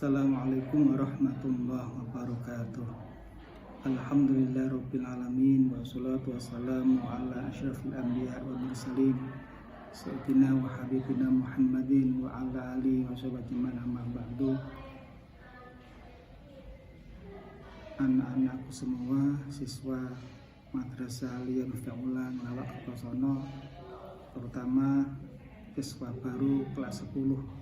Assalamualaikum warahmatullahi wabarakatuh. Alhamdulillahirabbil alamin wassalatu wassalamu ala asyrafil anbiya wal mursalin sayyidina wa habibina Muhammadin wa ala alihi wa sahbihi man amma ba'du. Anak-anakku semua, siswa Madrasah Aliyah Miftahullah Ngelawak Kertosono, terutama siswa baru kelas 10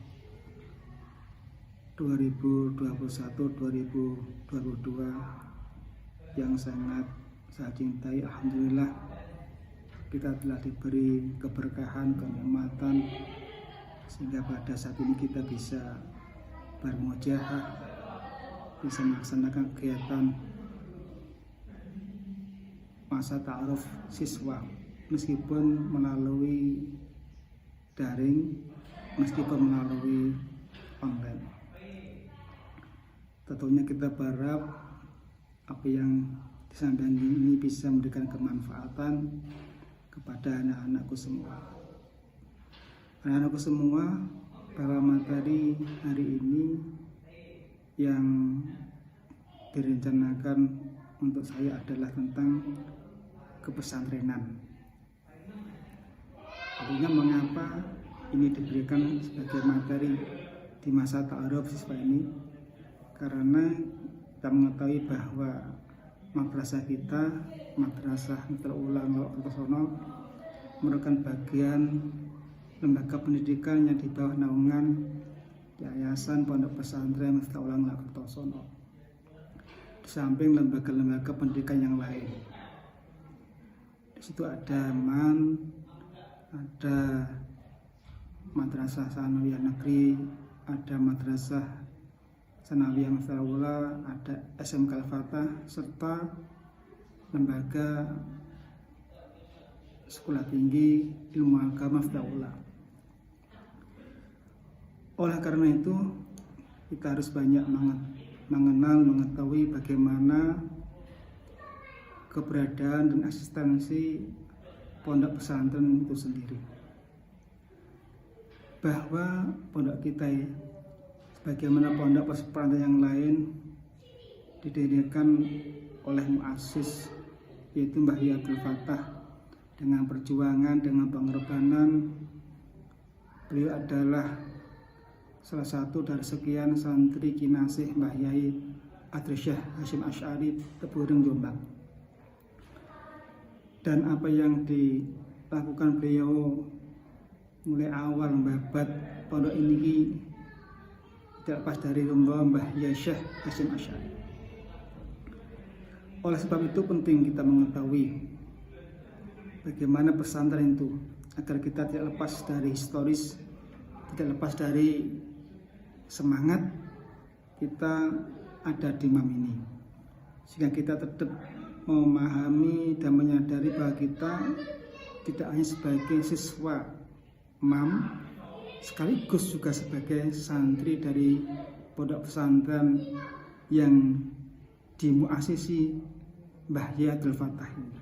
2021-2022 yang sangat saya cintai. Alhamdulillah kita telah diberi keberkahan, kenikmatan, sehingga pada saat ini kita bisa bermujaahah, bisa melaksanakan kegiatan masa ta'aruf siswa meskipun melalui daring, meskipun melalui online. Tentunya kita berharap apa yang disampaikan ini bisa memberikan kemanfaatan kepada anak-anakku semua. Anak-anakku semua, para materi hari ini yang direncanakan untuk saya adalah tentang kepesantrenan. Artinya mengapa ini diberikan sebagai materi di masa ta'aruf siswa ini? Karena kita mengetahui bahwa madrasah kita, Madrasah Miftahullah Ngelawak Kertosono, merupakan bagian lembaga pendidikan yang di bawah naungan Yayasan Pondok Pesantren Miftahullah Ngelawak Kertosono, di samping lembaga-lembaga pendidikan yang lain. Di situ ada MAN, ada Madrasah Sanawiyah Negeri, ada Madrasah Sanawiyah Miftahullah, ada SMK Al-Fatah, serta lembaga sekolah tinggi ilmu agama Miftahullah. Oleh karena itu, kita harus banyak mengenal, mengetahui bagaimana keberadaan dan eksistensi pondok pesantren itu sendiri. Bahwa pondok kita bagaimana pondok pesantren yang lain didirikan oleh muassis, yaitu Mbah Yai Abdul Fattah, dengan perjuangan, dengan pengorbanan. Beliau adalah salah satu dari sekian santri kinasih Mbah Yai Adresyah Hasyim Asy'ari Tebuireng Jombang. Dan apa yang dilakukan beliau mulai awal membabat pondok ini tidak lepas dari rumah Mbah Yai Syekh Hasyim Asy'ari. Oleh sebab itu penting kita mengetahui bagaimana pesantren itu, agar kita tidak lepas dari historis, tidak lepas dari semangat kita ada di MAM ini, sehingga kita tetap memahami dan menyadari bahwa kita tidak hanya sebagai siswa MAM, sekaligus juga sebagai santri dari pondok pesantren yang dimuasisi Mbah Yai Abdul Fattah ini.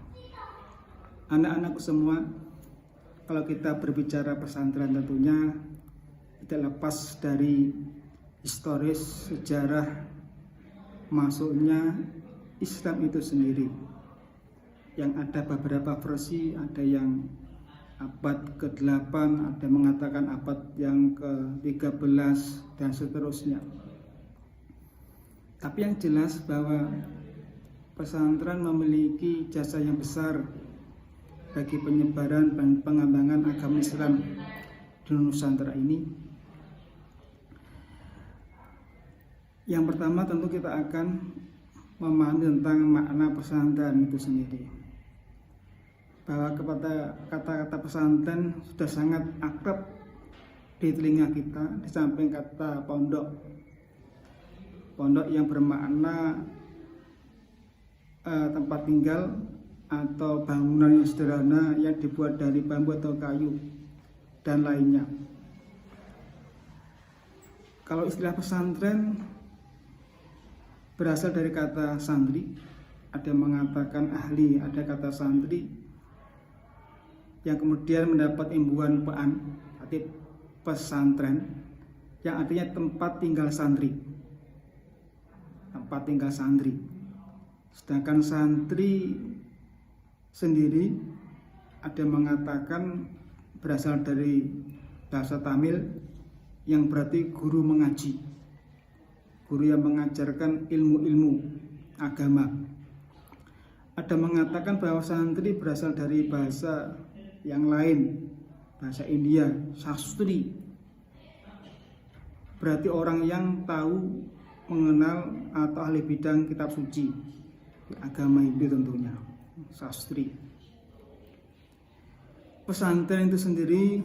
Anak-anakku semua, kalau kita berbicara pesantren tentunya tidak lepas dari historis, sejarah masuknya Islam itu sendiri, yang ada beberapa versi, ada yang abad ke-8, ada yang mengatakan abad yang ke-13 dan seterusnya. Tapi yang jelas bahwa pesantren memiliki jasa yang besar bagi penyebaran dan pengembangan agama Islam di Nusantara ini. Yang pertama tentu kita akan memahami tentang makna pesantren itu sendiri, bahwa kepada kata-kata pesantren sudah sangat akrab di telinga kita, di samping kata pondok yang bermakna tempat tinggal atau bangunan yang sederhana yang dibuat dari bambu atau kayu dan lainnya. Kalau istilah pesantren berasal dari kata santri, ada yang mengatakan ahli, ada kata santri, yang kemudian mendapat imbuhan arti pesantren yang artinya tempat tinggal santri. tempat tinggal santri. Sedangkan santri sendiri ada mengatakan berasal dari bahasa Tamil yang berarti guru mengaji, guru yang mengajarkan ilmu-ilmu agama. Ada mengatakan bahwa santri berasal dari bahasa yang lain, bahasa India, sastri, berarti orang yang tahu, mengenal atau ahli bidang kitab suci agama Hindu tentunya, sastri. Pesantren itu sendiri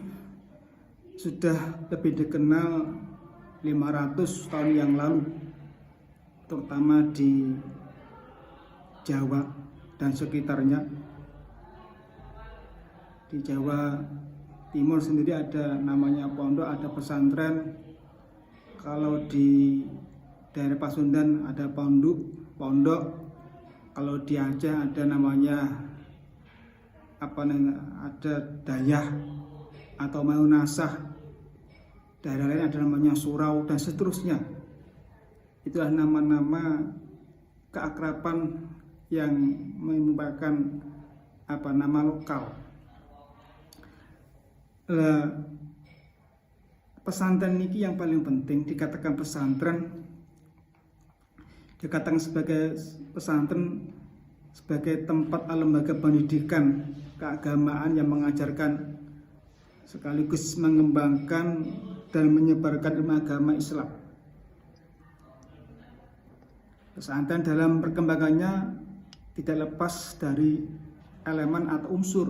sudah lebih dikenal 500 tahun yang lalu, terutama di Jawa dan sekitarnya. Di Jawa Timur sendiri ada namanya pondok, ada pesantren. Kalau di daerah Pasundan ada pondok. Kalau di Aceh ada namanya ada Dayah atau Maunasah. Daerah lain ada namanya Surau dan seterusnya. Itulah nama-nama keakraban yang merupakan nama lokal. Pesantren ini yang paling penting dikatakan pesantren, dikatakan sebagai pesantren sebagai tempat lembaga pendidikan keagamaan yang mengajarkan sekaligus mengembangkan dan menyebarkan ilmu agama Islam. Pesantren dalam perkembangannya tidak lepas dari elemen atau unsur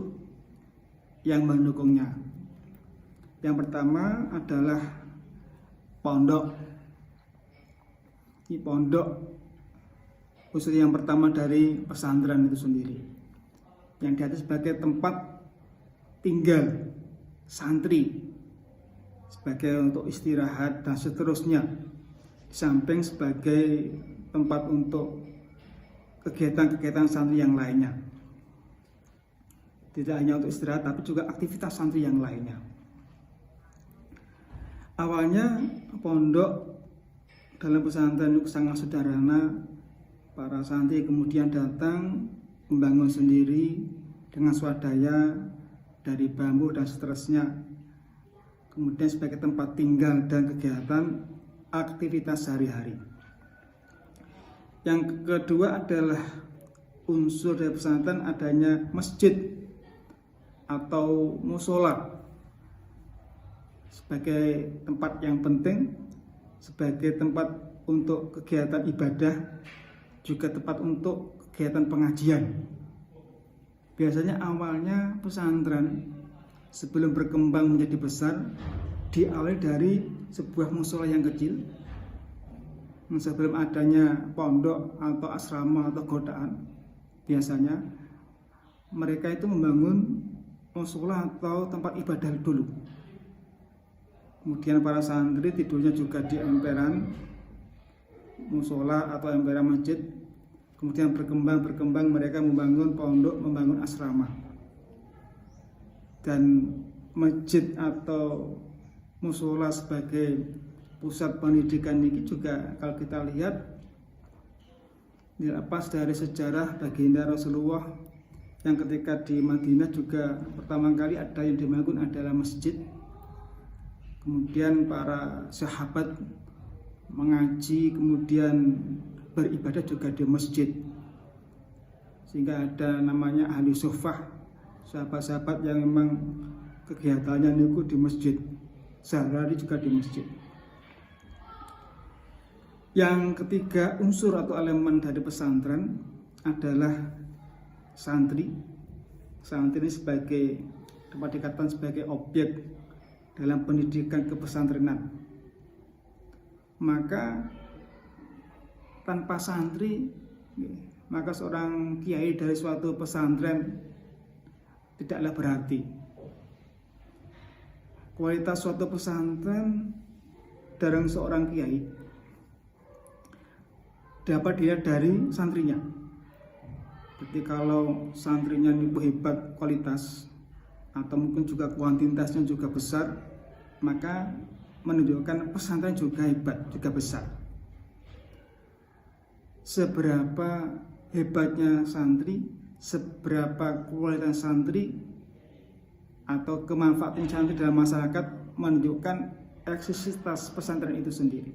yang mendukungnya. Yang pertama adalah pondok. Ini pondok unsur yang pertama dari pesantren itu sendiri, yang diatur sebagai tempat tinggal santri, sebagai untuk istirahat dan seterusnya, di samping sebagai tempat untuk kegiatan-kegiatan santri yang lainnya. Tidak hanya untuk istirahat, tapi juga aktivitas santri yang lainnya. Awalnya pondok dalam pesantren itu sangat sederhana. Para santri kemudian datang membangun sendiri dengan swadaya dari bambu dan seterusnya. Kemudian sebagai tempat tinggal dan kegiatan aktivitas sehari-hari. Yang kedua adalah unsur dari pesantren adanya masjid atau musola sebagai tempat yang penting, sebagai tempat untuk kegiatan ibadah, juga tempat untuk kegiatan pengajian. Biasanya awalnya pesantren sebelum berkembang menjadi besar diawali dari sebuah musola yang kecil. Sebelum adanya pondok atau asrama atau godaan, biasanya mereka itu membangun musola atau tempat ibadah dulu. Kemudian para santri tidurnya juga di emperan musola atau emperan masjid. Kemudian berkembang mereka membangun pondok, membangun asrama. Dan masjid atau musola sebagai pusat pendidikan ini juga kalau kita lihat dilepas dari sejarah baginda Rasulullah yang ketika di Madinah juga pertama kali ada yang dibangun adalah masjid. Kemudian para sahabat mengaji, kemudian beribadah juga di masjid. Sehingga ada namanya ahli suffah, sahabat-sahabat yang memang kegiatannya niku di masjid. Sehari-hari juga di masjid. Yang ketiga unsur atau elemen dari pesantren adalah santri. Santri ini sebagai dapat dikatakan sebagai objek dalam pendidikan kepesantrenan. Maka tanpa santri, maka seorang kiai dari suatu pesantren tidaklah berarti. Kualitas suatu pesantren dari seorang kiai dapat dilihat dari santrinya. Jadi kalau santrinya hebat kualitas atau mungkin juga kuantitasnya juga besar, maka menunjukkan pesantren juga hebat, juga besar. seberapa hebatnya santri, seberapa kualitas santri atau kemanfaatan santri dalam masyarakat, menunjukkan eksistensi pesantren itu sendiri.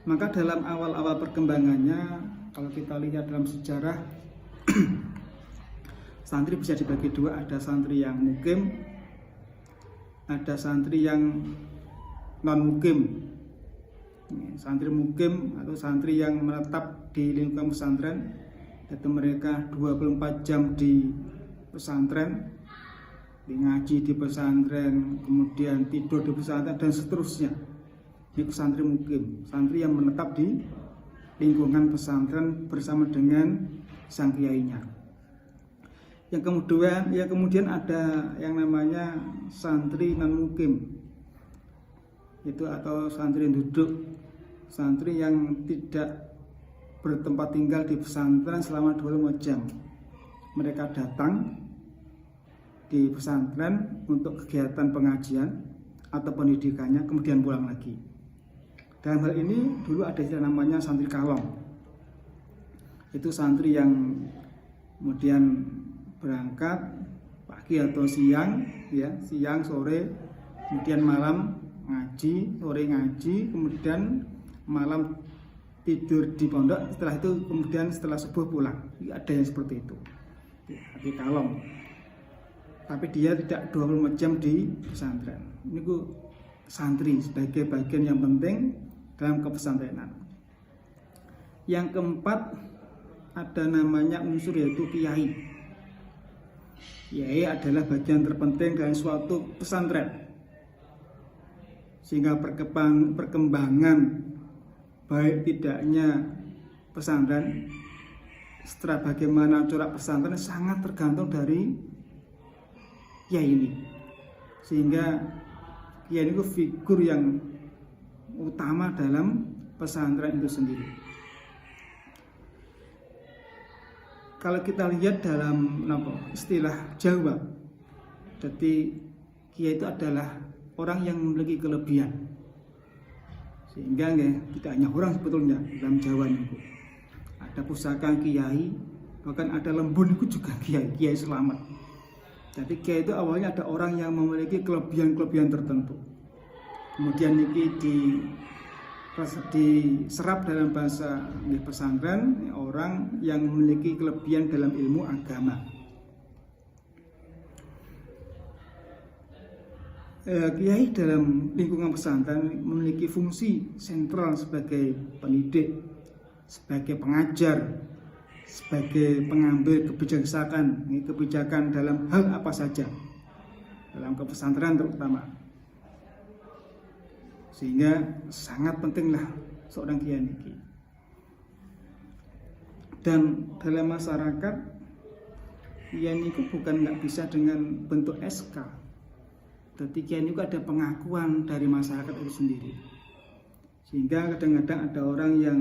Maka dalam awal-awal perkembangannya, kalau kita lihat dalam sejarah, santri bisa dibagi dua, ada santri yang mukim, ada santri yang non mukim. Santri mukim atau santri yang menetap di lingkungan pesantren, yaitu mereka 24 jam di pesantren, ngaji di pesantren, kemudian tidur di pesantren, dan seterusnya. Ini santri mukim, santri yang menetap di lingkungan pesantren bersama dengan sang kiainya. Yang kemudian ada yang namanya santri non mukim, itu atau santri yang duduk, santri yang tidak bertempat tinggal di pesantren selama 24 jam. Mereka datang di pesantren untuk kegiatan pengajian atau pendidikannya, kemudian pulang lagi. Dalam hal ini dulu ada istilah namanya santri kalong. Itu santri yang kemudian berangkat pagi atau siang, ya, siang sore, kemudian malam ngaji, sore ngaji, kemudian malam tidur di pondok, setelah itu kemudian setelah subuh pulang. Ada yang seperti itu, santri kalong. Tapi dia tidak 24 jam di pesantren. Ini santri sebagai bagian yang penting dalam kepesantrenan. Yang keempat ada namanya unsur, yaitu kiai. Kiai adalah bagian terpenting dalam suatu pesantren, sehingga perkembangan baik tidaknya pesantren, setelah bagaimana corak pesantren sangat tergantung dari kiai ini. Sehingga kiai itu figur yang utama dalam pesantren itu sendiri. Kalau kita lihat dalam istilah Jawa, jadi kiai itu adalah orang yang memiliki kelebihan. Sehingga tidak hanya orang sebetulnya dalam Jawa itu. Ada pusaka kiai, bahkan ada lembun itu juga kiai selamat. Jadi kiai itu awalnya ada orang yang memiliki kelebihan-kelebihan tertentu. Kemudian ini diserap dalam bahasa pesantren, orang yang memiliki kelebihan dalam ilmu agama. Kiai dalam lingkungan pesantren memiliki fungsi sentral sebagai pendidik, sebagai pengajar, sebagai pengambil kebijakan dalam hal apa saja, dalam kepesantren terutama. Sehingga sangat pentinglah seorang kiai ini. Dan dalam masyarakat, kiai itu bukan nggak bisa dengan bentuk SK. Jadi kiai itu ada pengakuan dari masyarakat itu sendiri. Sehingga kadang-kadang ada orang yang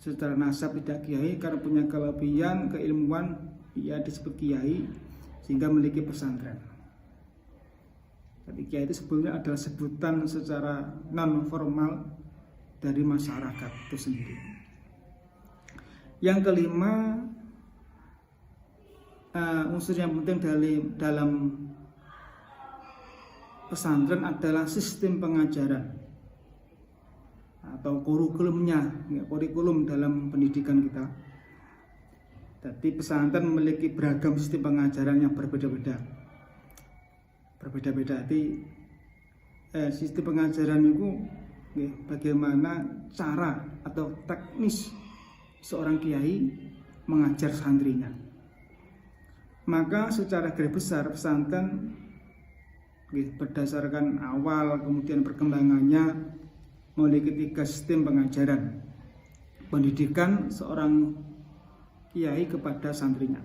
secara nasab tidak kiai, karena punya kelebihan keilmuan, ia disebut kiai, sehingga memiliki pesantren. Jadi kiai itu sebetulnya adalah sebutan secara non formal dari masyarakat itu sendiri. Yang kelima, unsur yang penting dalam pesantren adalah sistem pengajaran atau kurikulumnya, kurikulum dalam pendidikan kita. Jadi pesantren memiliki beragam sistem pengajaran yang berbeda-beda. Jadi sistem pengajaran itu bagaimana cara atau teknis seorang kiai mengajar santrinya. Maka secara garis besar pesantren berdasarkan awal kemudian perkembangannya memiliki 3 sistem pengajaran pendidikan seorang kiai kepada santrinya.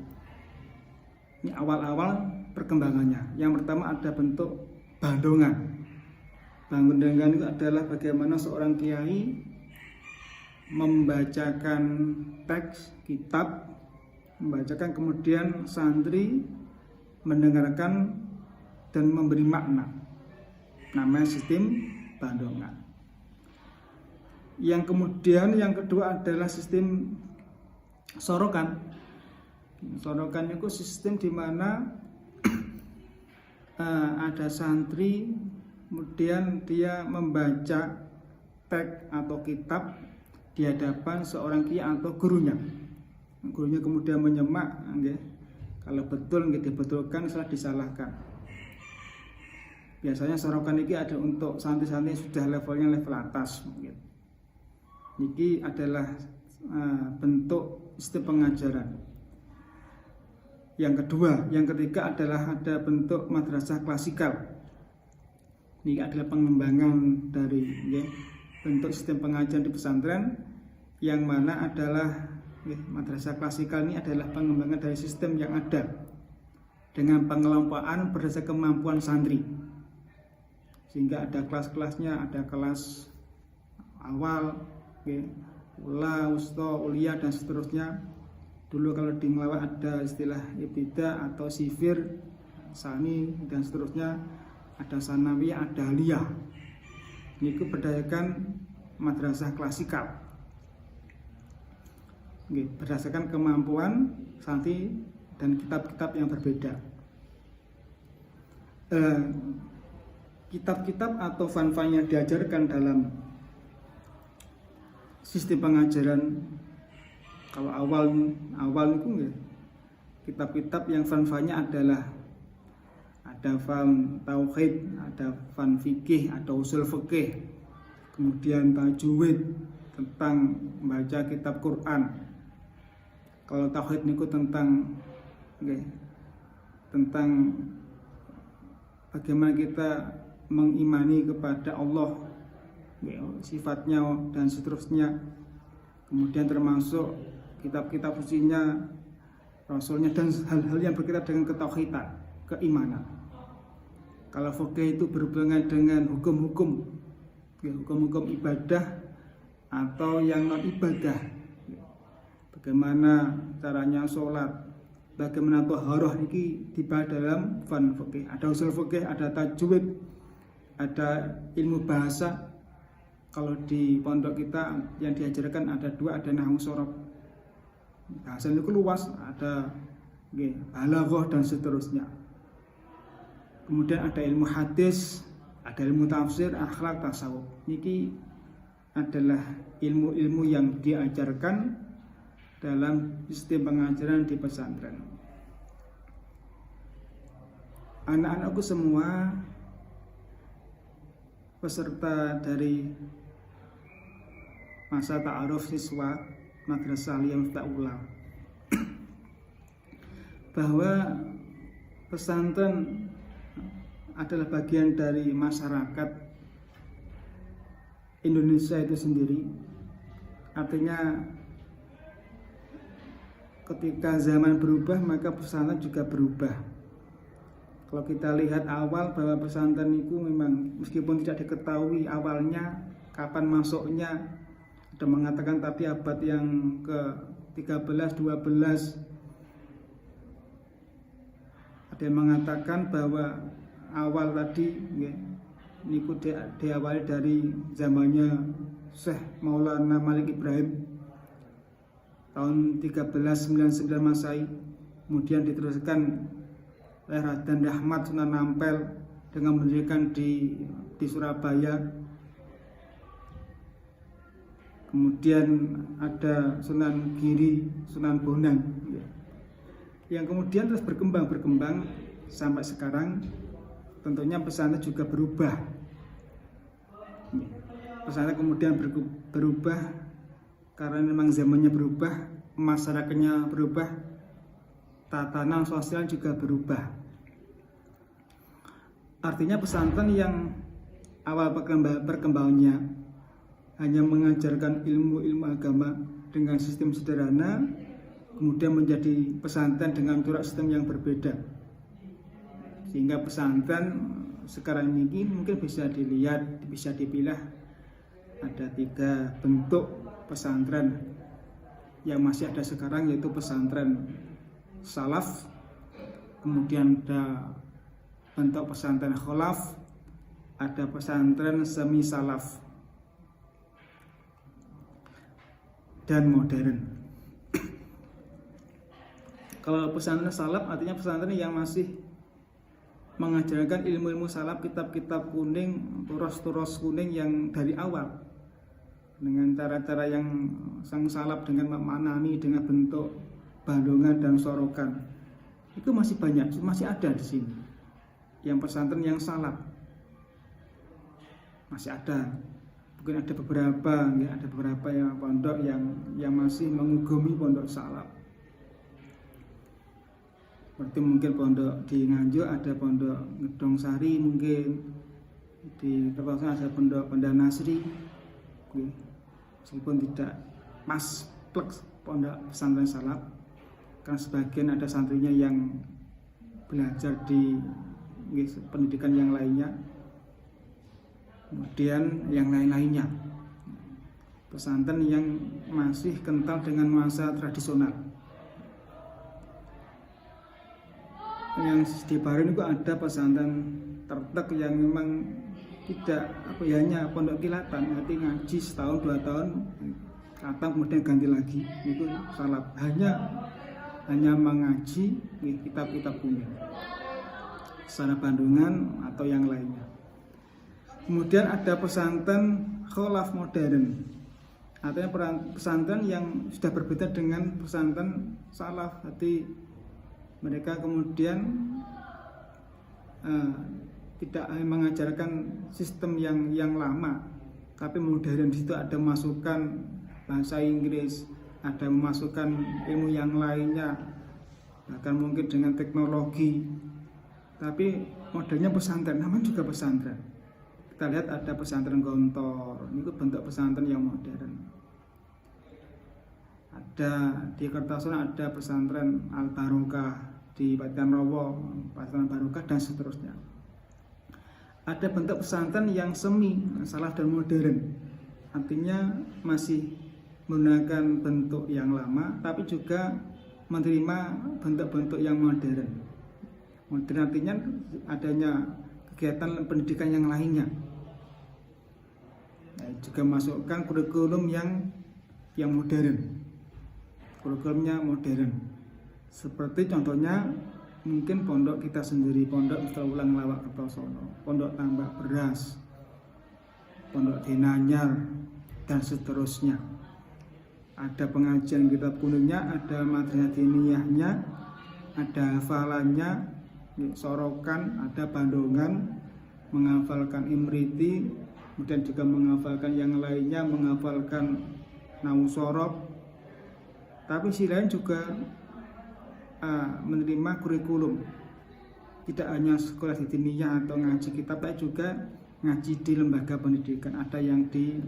Ini awal-awal perkembangannya. Yang pertama ada bentuk bandongan. Bandongan itu adalah bagaimana seorang kiai membacakan teks kitab, membacakan, kemudian santri mendengarkan dan memberi makna. Namanya sistem bandongan. Yang kemudian yang kedua adalah sistem sorokan. Sorokan itu sistem di mana ada santri, kemudian dia membaca teks atau kitab di hadapan seorang kiai atau gurunya. Gurunya kemudian menyemak, kalau betul dibetulkan, salah disalahkan. Biasanya sorokan ini ada untuk santri-santri sudah levelnya level atas. Ini adalah bentuk sistem pengajaran. Yang kedua, yang ketiga adalah ada bentuk madrasah klasikal. Ini adalah pengembangan dari bentuk sistem pengajaran di pesantren, yang mana adalah madrasah klasikal ini adalah pengembangan dari sistem yang ada dengan pengelompokan berdasarkan kemampuan santri. Sehingga ada kelas-kelasnya, ada kelas awal, ula, wusta, ulia, dan seterusnya. Dulu kalau di Ngelawak ada istilah ibtida atau sifir, sani, dan seterusnya. Ada sanawiyah, ada aliyah. Ini berdasarkan madrasah klasikal, berdasarkan kemampuan santri dan kitab-kitab yang berbeda. Kitab-kitab atau fan-fan yang diajarkan dalam sistem pengajaran, kalau awal itu kitab-kitab yang fan-fannya adalah ada fan tauhid, ada fan fikih, ada usul fikih, kemudian tajwid tentang membaca kitab Quran. Kalau tauhid niku tentang bagaimana kita mengimani kepada Allah, sifatnya dan seterusnya. Kemudian termasuk kitab-kitab sucinya, rasulnya, dan hal-hal yang berkaitan dengan ketauhidan, keimanan. Kalau fikih itu berhubungan dengan hukum-hukum, hukum-hukum ibadah atau yang non ibadah. Bagaimana caranya sholat, bagaimana taharah, ini dibahas dalam fan fikih. Ada usul fikih, ada tajwid, ada ilmu bahasa. Kalau di pondok kita yang diajarkan ada dua, ada nahwu sorof. Bahasa itu luas, ada balaghah dan seterusnya. Kemudian ada ilmu hadis, ada ilmu tafsir, akhlak, tasawuf. Ini adalah ilmu-ilmu yang diajarkan dalam sistem pengajaran di pesantren. Anak-anakku semua peserta dari masa ta'aruf siswa Madrasah Aliyah Miftahullah, bahwa pesantren adalah bagian dari masyarakat Indonesia itu sendiri. Artinya ketika zaman berubah, maka pesantren juga berubah. Kalau kita lihat awal bahwa pesantren itu memang meskipun tidak diketahui awalnya kapan masuknya, ada mengatakan tadi abad yang ke-13, 12. Ada yang mengatakan bahwa awal tadi niku diawali dari zamannya Syekh Maulana Malik Ibrahim tahun 1399 Masehi, kemudian diteruskan oleh Raden Rahmat Sunan Ampel dengan mendirikan di Surabaya. Kemudian ada Sunan Giri, Sunan Bonang, yang kemudian terus berkembang sampai sekarang. Tentunya pesantren juga berubah. Pesantren kemudian berubah karena memang zamannya berubah, masyarakatnya berubah, tatanan sosial juga berubah. Artinya pesantren yang awal perkembangannya hanya mengajarkan ilmu-ilmu agama dengan sistem sederhana, kemudian menjadi pesantren dengan corak sistem yang berbeda. Sehingga pesantren sekarang ini mungkin bisa dilihat, bisa dipilah ada 3 bentuk pesantren yang masih ada sekarang, yaitu pesantren salaf, kemudian ada bentuk pesantren kholaf, ada pesantren semi salaf. dan modern. Kalau pesantren salaf artinya pesantren yang masih mengajarkan ilmu-ilmu salaf, kitab-kitab kuning, turos-turos kuning yang dari awal, dengan cara-cara yang sang salaf dengan memaknani dengan bentuk bandungan dan sorokan. Itu masih banyak, masih ada di sini. Yang pesantren yang salaf masih ada. Mungkin ada beberapa, ya, ada beberapa yang pondok yang masih mengugemi pondok salaf. Seperti mungkin pondok di Nganjuk ada pondok Ngedong Sari, mungkin di Kertosono ada pondok Pendanasri, meskipun tidak pas plek pondok pesantren salaf, karena sebagian ada santrinya yang belajar di pendidikan yang lainnya, kemudian yang lain-lainnya. Pesantren yang masih kental dengan masa tradisional. Yang di Bahrain itu ada pesantren tertek yang memang tidak hanya pondok kilatan, nanti ngaji setahun 2 tahun khatam kemudian ganti lagi, itu salaf, hanya mengaji kitab-kitab kuning secara bandungan atau yang lainnya. Kemudian ada pesantren kholaf modern, artinya pesantren yang sudah berbeda dengan pesantren salaf. Jadi mereka kemudian tidak mengajarkan sistem yang lama, tapi modern. Di situ ada masukan bahasa Inggris, ada memasukkan ilmu yang lainnya, bahkan mungkin dengan teknologi. Tapi modelnya pesantren, namanya juga pesantren. Kita lihat ada pesantren Gontor, itu bentuk pesantren yang modern. Ada di Kertosono ada pesantren Al Barokah, di Patian Rowo pesantren Barokah, dan seterusnya. Ada bentuk pesantren yang semi salaf dan modern, artinya masih menggunakan bentuk yang lama tapi juga menerima bentuk-bentuk yang modern. Modern artinya adanya kegiatan pendidikan yang lainnya, juga masukkan kurikulum yang modern. Kurikulumnya modern, seperti contohnya mungkin pondok kita sendiri, pondok Miftahul Ulang Lawak Kertosono, pondok Tambak Beras, pondok Denanyar, dan seterusnya. Ada pengajian kitab kuningnya, ada madrasah diniyahnya, ada hafalannya, sorokan, ada bandungan, menghafalkan imriti, kemudian juga menghafalkan yang lainnya, menghafalkan nausorob. Tapi si lain juga menerima kurikulum, tidak hanya sekolah di diniyah atau ngaji kitab, tapi juga ngaji di lembaga pendidikan. Ada yang di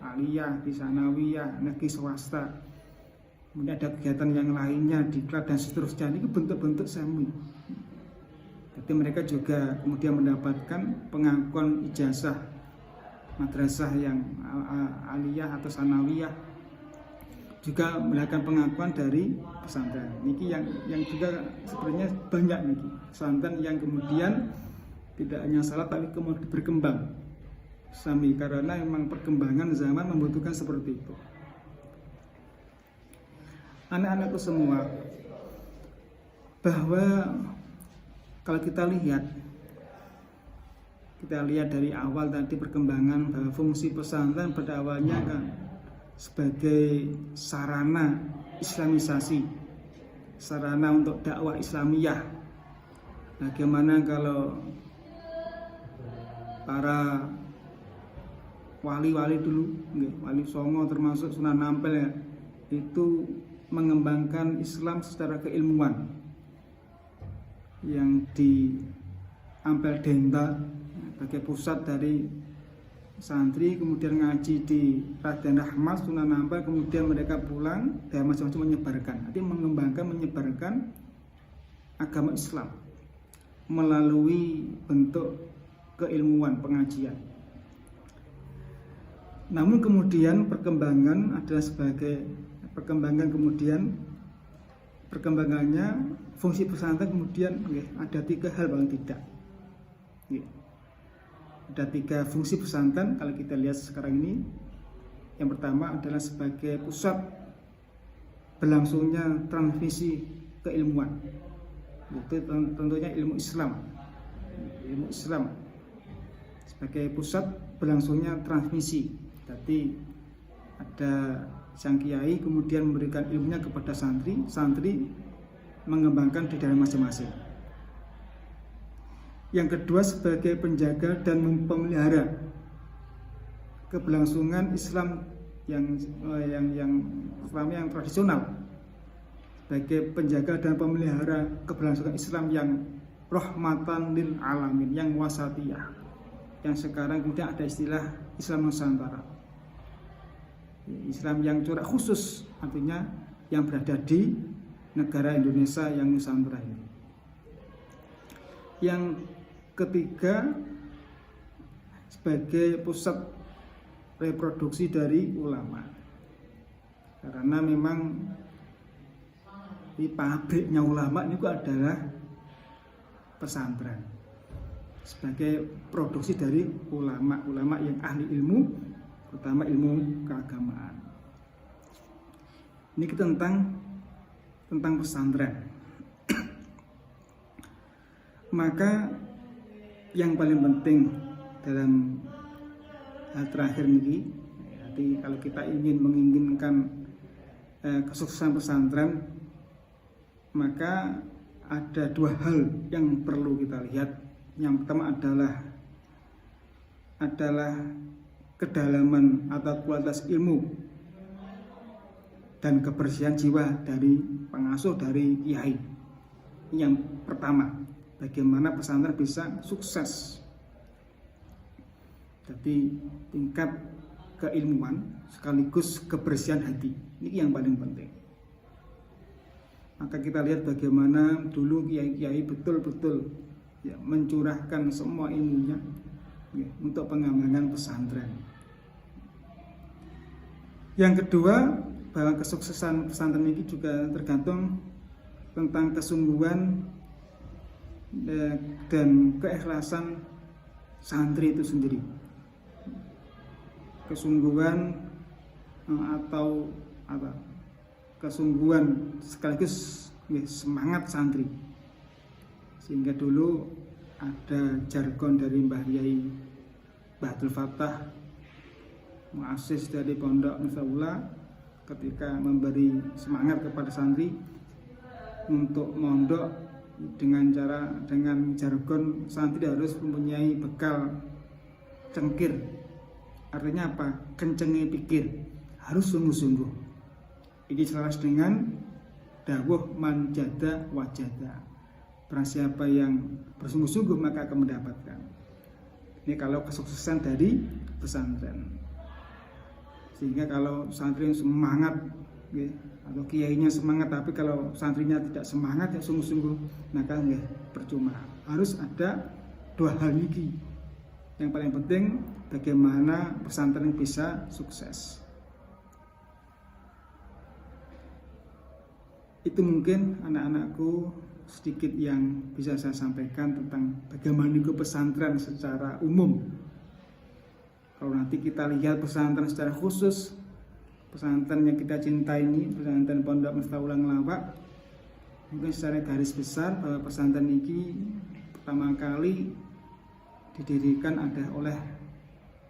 aliyah, di sanawiyah, negeri swasta, kemudian ada kegiatan yang lainnya di klub dan seterusnya. Ini bentuk-bentuk semi. Jadi mereka juga kemudian mendapatkan pengakuan ijazah madrasah yang aliyah atau sanawiyah, juga melakukan pengakuan dari pesantren. Niki yang juga sebenarnya banyak niki pesantren yang kemudian tidak hanya salah tapi kemudian berkembang sami, karena memang perkembangan zaman membutuhkan seperti itu. Anak-anakku semua, bahwa kalau kita lihat dari awal tadi perkembangan, bahwa fungsi pesantren pada awalnya kan sebagai sarana islamisasi, sarana untuk dakwah Islamiyah. Bagaimana kalau para wali-wali dulu, Wali Songo termasuk Sunan Ampel ya, itu mengembangkan Islam secara keilmuan, yang di Ampel Denta sebagai pusat dari santri, kemudian ngaji di Raden Rahmat, Sunan Ampel, kemudian mereka pulang dan macam-macam menyebarkan, artinya mengembangkan, menyebarkan agama Islam melalui bentuk keilmuan pengajian. Namun kemudian perkembangan adalah sebagai perkembangannya fungsi pesantren kemudian ada 3 hal paling tidak. Ada 3 fungsi pesantren kalau kita lihat sekarang ini. Yang pertama adalah sebagai pusat berlangsungnya transmisi keilmuan, itu tentunya ilmu Islam sebagai pusat berlangsungnya transmisi. Jadi ada sang kiai kemudian memberikan ilmunya kepada santri mengembangkan di daerah masing-masing. Yang kedua, sebagai penjaga dan pemelihara keberlangsungan Islam yang tradisional, sebagai penjaga dan pemelihara keberlangsungan Islam yang rahmatan lil alamin, yang wasatiyah, yang sekarang kemudian ada istilah Islam Nusantara, Islam yang corak khusus, artinya yang berada di negara Indonesia yang Nusantara ini. Yang ketiga, sebagai pusat reproduksi dari ulama, karena memang di pabriknya ulama ini adalah pesantren, sebagai produksi dari ulama yang ahli ilmu, terutama ilmu keagamaan. Ini tentang pesantren. Maka yang paling penting dalam hal terakhir ini, jadi kalau kita menginginkan kesuksesan pesantren, maka ada dua hal yang perlu kita lihat. Yang pertama adalah kedalaman atau kualitas ilmu dan kebersihan jiwa dari pengasuh, dari kiai. Yang pertama, bagaimana pesantren bisa sukses. Jadi tingkat keilmuan sekaligus kebersihan hati, ini yang paling penting. Maka kita lihat bagaimana dulu kiai-kiai betul-betul mencurahkan semua ilmunya untuk pengembangan pesantren. Yang kedua, bahwa kesuksesan pesantren ini juga tergantung tentang kesungguhan dan keikhlasan santri itu sendiri. Kesungguhan atau kesungguhan sekaligus semangat santri. Sehingga dulu ada jargon dari Mbah Yai Abdul Fattah, muassis dari Pondok Miftahullah, ketika memberi semangat kepada santri untuk mondok dengan jargon santri harus mempunyai bekal cengkir. Artinya apa? Kencenge pikir, harus sungguh-sungguh. Ini selaras dengan dawuh man jada wajada. Barang siapa yang bersungguh-sungguh maka akan mendapatkan. Ini kalau kesuksesan dari pesantren. Sehingga kalau santri semangat, atau kiainya semangat, tapi kalau santrinya tidak semangat, sungguh-sungguh, maka percuma. Harus ada dua hal ini. Yang paling penting, bagaimana pesantren bisa sukses. Itu mungkin anak-anakku sedikit yang bisa saya sampaikan tentang bagaimana itu pesantren secara umum. Kalau nanti kita lihat pesantren secara khusus, pesantren yang kita cintai ini, pesantren Pondok Miftahullah Ngelawak, mungkin secara garis besar bahwa pesantren ini pertama kali didirikan oleh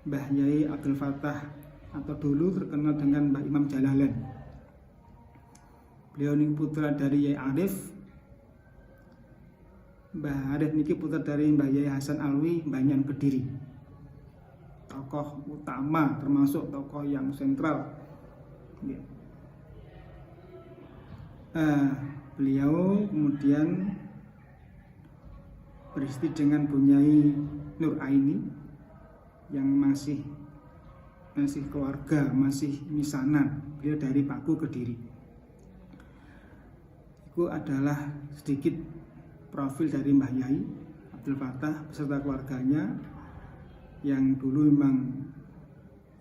Mbah Yai Abdul Fattah, atau dulu terkenal dengan Mbah Imam Jalalain. Beliau ini putra dari Yai Arif. Mbah Arif ini putra dari Mbah Yai Hasan Alwi Banyan Kediri, tokoh utama, termasuk tokoh yang sentral. Beliau kemudian beristri dengan Bunyai Nur Aini yang masih keluarga, masih misanan. Beliau dari Paku Kediri. Itu adalah sedikit profil dari Mbah Yai Abdul Fattah beserta keluarganya yang dulu memang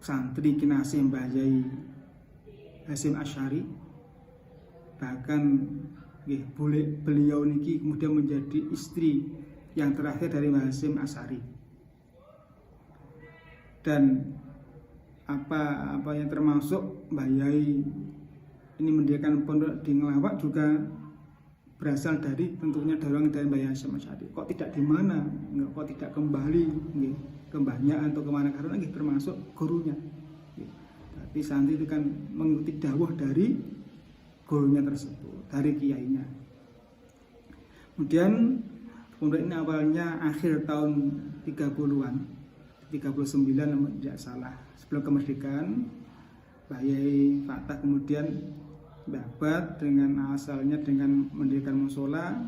santri kinasih Mbah Yai Hasyim Asy'ari. Bahkan beliau niki kemudian menjadi istri yang terakhir dari Mbah Hasyim Asy'ari. Dan apa yang termasuk Mbah Yai ini mendirikan pondok di Ngelawak juga berasal dari tentunya dorongan dari Mbah Hasyim Asy'ari. Kok tidak di mana, kok tidak kembali ke mbahnya atau kemana, karena termasuk gurunya. Tapi santri itu kan mengikuti dawuh dari gurunya tersebut, dari kiainya. Kemudian pondok ini awalnya akhir tahun 30-an, 39 tidak salah, sebelum kemerdekaan. Mbah Yai Fatah kemudian dapat dengan asalnya dengan mendirikan musola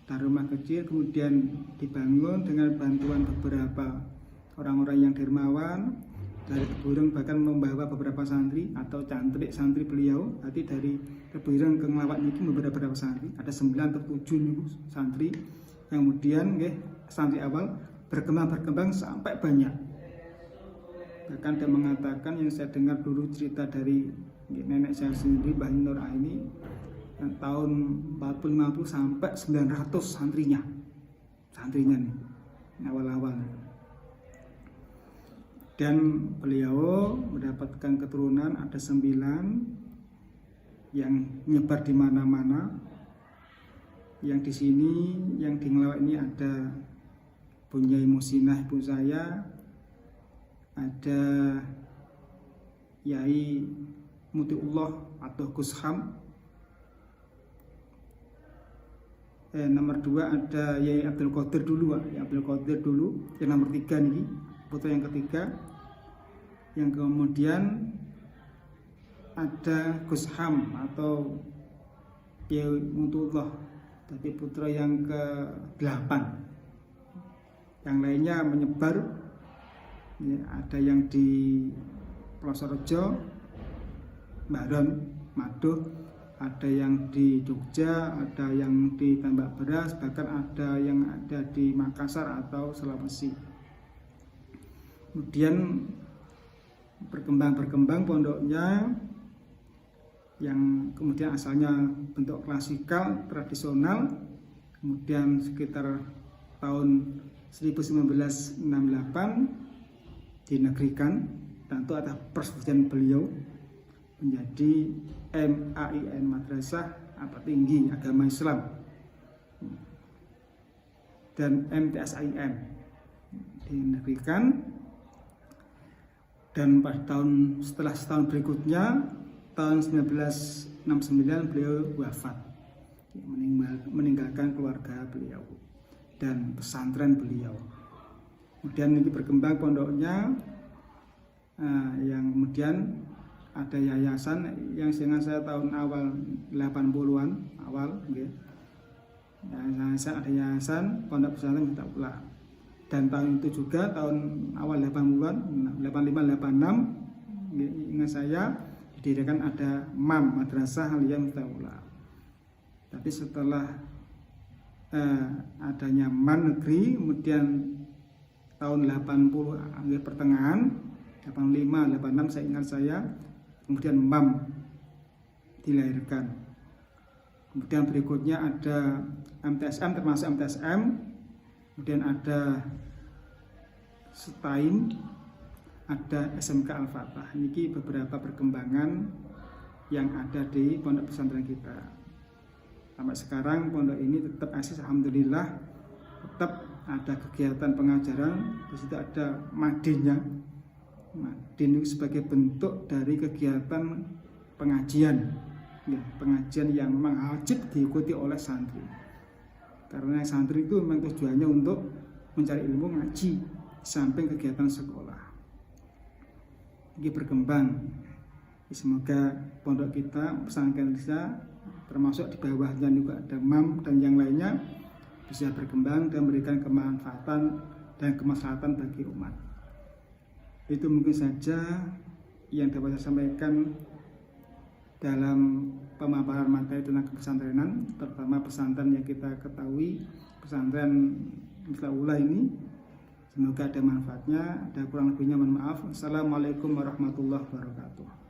dan rumah kecil, kemudian dibangun dengan bantuan beberapa orang-orang yang dermawan dari Tebuireng, bahkan membawa beberapa santri atau cantrik santri beliau. Berarti dari Tebuireng ke Ngelawak itu beberapa santri, ada 9 atau 7 santri yang kemudian santri awal berkembang sampai banyak. Bahkan dia mengatakan, yang saya dengar dulu cerita dari nenek saya sendiri, Mbah Nur Aini, tahun 40-50 sampai 900 santrinya nih awal-awal. Dan beliau mendapatkan keturunan ada 9 yang nyebar di mana-mana. Yang di sini, yang di Ngelawak ini ada Bunyai Musinah ibu saya, ada Yai Mutiullah atau Gusham. Nomor 2 ada Yai Abdul Qadir dulu, yang nomor 3 nih, putra yang ketiga. Yang kemudian ada Gusham atau Yai Mutiullah, tapi putra yang ke-8. Yang lainnya menyebar, ada yang di Plosorejo, Baron, Maduh, ada yang di Jogja, ada yang di Tambak Beras, bahkan ada yang ada di Makassar atau Sulawesi. Kemudian berkembang pondoknya, yang kemudian asalnya bentuk klasikal tradisional, kemudian sekitar tahun 1968 dinegrikan, tentu atas persetujuan beliau, menjadi MAIN, Madrasah Tinggi Agama Islam, dan MTSIM dinegrikan. Dan pada setelah setahun berikutnya, tahun 1969 beliau wafat, meninggalkan keluarga beliau dan pesantren beliau. Kemudian ini berkembang pondoknya, yang kemudian ada yayasan yang sehingga saya tahun awal 80-an awal, ada yayasan Pondok Pesantren Miftahullah. Dan tahun itu juga tahun awal 80-an, 85-86, ingat saya, didirikan ada MAM, Madrasah Aliyah Miftahullah. Tapi setelah adanya MAN negeri, kemudian tahun 80 akhir pertengahan, 85-86 saya ingat saya, kemudian MAM dilahirkan. Kemudian berikutnya ada MTSM, termasuk MTSM, kemudian ada STAIM, ada SMK Al-Fatah. Ini beberapa perkembangan yang ada di pondok pesantren kita. Sampai sekarang pondok ini tetap eksis, alhamdulillah. Tetap ada kegiatan pengajaran, di situ ada madinnya. Madin itu sebagai bentuk dari kegiatan pengajian, pengajian yang memang wajib diikuti oleh santri. Karena santri itu memang tujuannya untuk mencari ilmu, ngaji, samping kegiatan sekolah. Ini berkembang. Semoga pondok kita, pesantren kita, termasuk di bawahnya juga ada MAM dan yang lainnya, bisa berkembang dan memberikan kemanfaatan dan kemaslahatan bagi umat. Itu mungkin saja yang dapat saya sampaikan dalam pemaparan materi tentang kepesantrenan, terutama pesantren yang kita ketahui, pesantren Miftahullah ini. Semoga ada manfaatnya, ada kurang lebihnya mohon maaf. Assalamualaikum warahmatullahi wabarakatuh.